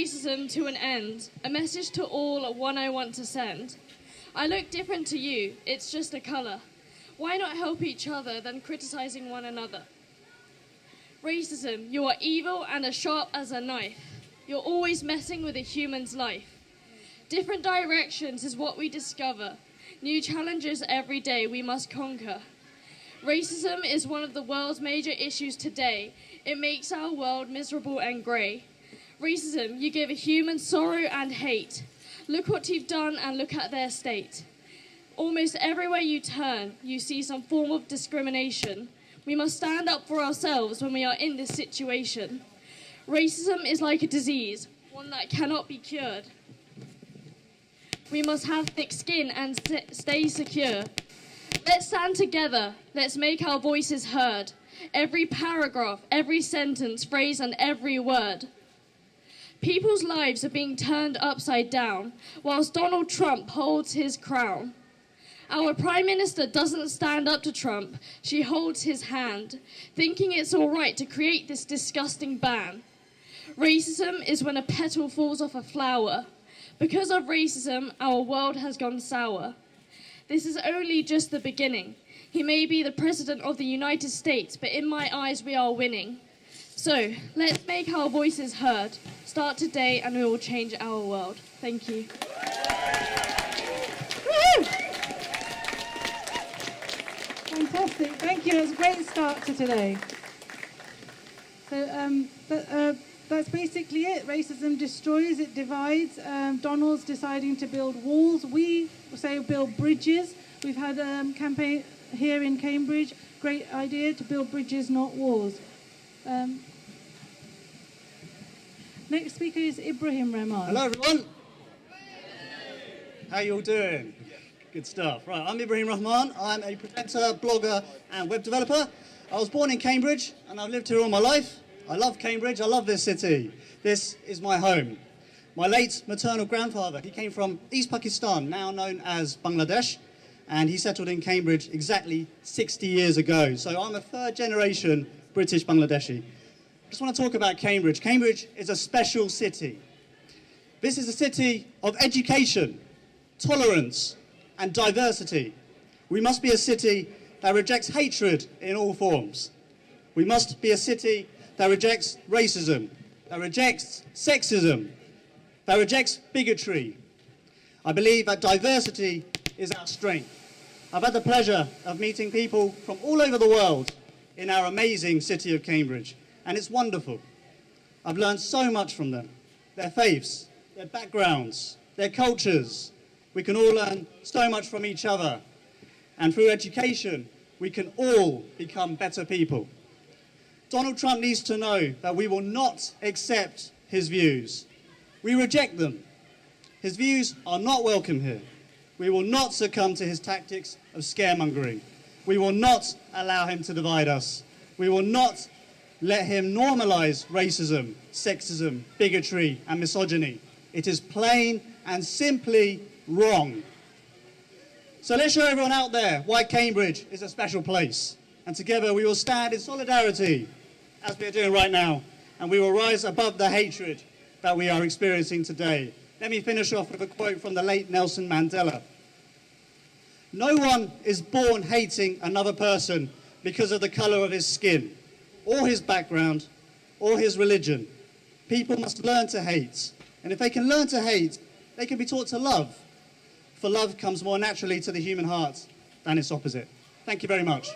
racism to an end. A message to all, one I want to send. I look different to you, it's just a colour. Why not help each other than criticising one another? Racism, you are evil and as sharp as a knife. You're always messing with a human's life. Different directions is what we discover. New challenges every day we must conquer. Racism is one of the world's major issues today. It makes our world miserable and grey. Racism, you give a human sorrow and hate. Look what you've done and look at their state. Almost everywhere you turn, you see some form of discrimination. We must stand up for ourselves when we are in this situation. Racism is like a disease, one that cannot be cured. We must have thick skin and stay secure. Let's stand together. Let's make our voices heard. Every paragraph, every sentence, phrase, and every word. People's lives are being turned upside down whilst Donald Trump holds his crown. Our Prime Minister doesn't stand up to Trump. She holds his hand, thinking it's all right to create this disgusting ban. Racism is when a petal falls off a flower. Because of racism, our world has gone sour. This is only just the beginning. He may be the President of the United States, but in my eyes we are winning. So, let's make our voices heard. Start today and we will change our world. Thank you. Woo! Fantastic, thank you. It was a great start to today. So, that's basically it. Racism destroys, it divides. Donald's deciding to build walls. We say build bridges. We've had a campaign here in Cambridge. Great idea to build bridges, not walls. Next speaker is Ibrahim Rahman. Hello everyone. How you all doing? Good stuff. Right, I'm Ibrahim Rahman. I'm a presenter, blogger and web developer. I was born in Cambridge and I've lived here all my life. I love Cambridge, I love this city. This is my home. My late maternal grandfather, he came from East Pakistan, now known as Bangladesh, and he settled in Cambridge exactly 60 years ago. So I'm a third generation British Bangladeshi. I just want to talk about Cambridge. Cambridge is a special city. This is a city of education, tolerance, and diversity. We must be a city that rejects hatred in all forms. We must be a city that rejects racism, that rejects sexism, that rejects bigotry. I believe that diversity is our strength. I've had the pleasure of meeting people from all over the world in our amazing city of Cambridge, and it's wonderful. I've learned so much from them, their faiths, their backgrounds, their cultures. We can all learn so much from each other, and through education, we can all become better people. Donald Trump needs to know that we will not accept his views. We reject them. His views are not welcome here. We will not succumb to his tactics of scaremongering. We will not allow him to divide us. We will not let him normalise racism, sexism, bigotry and misogyny. It is plain and simply wrong. So let's show everyone out there why Cambridge is a special place. And together we will stand in solidarity, as we are doing right now, and we will rise above the hatred that we are experiencing today. Let me finish off with a quote from the late Nelson Mandela. No one is born hating another person because of the colour of his skin, or his background, or his religion. People must learn to hate. And if they can learn to hate, they can be taught to love. For love comes more naturally to the human heart than its opposite. Thank you very much.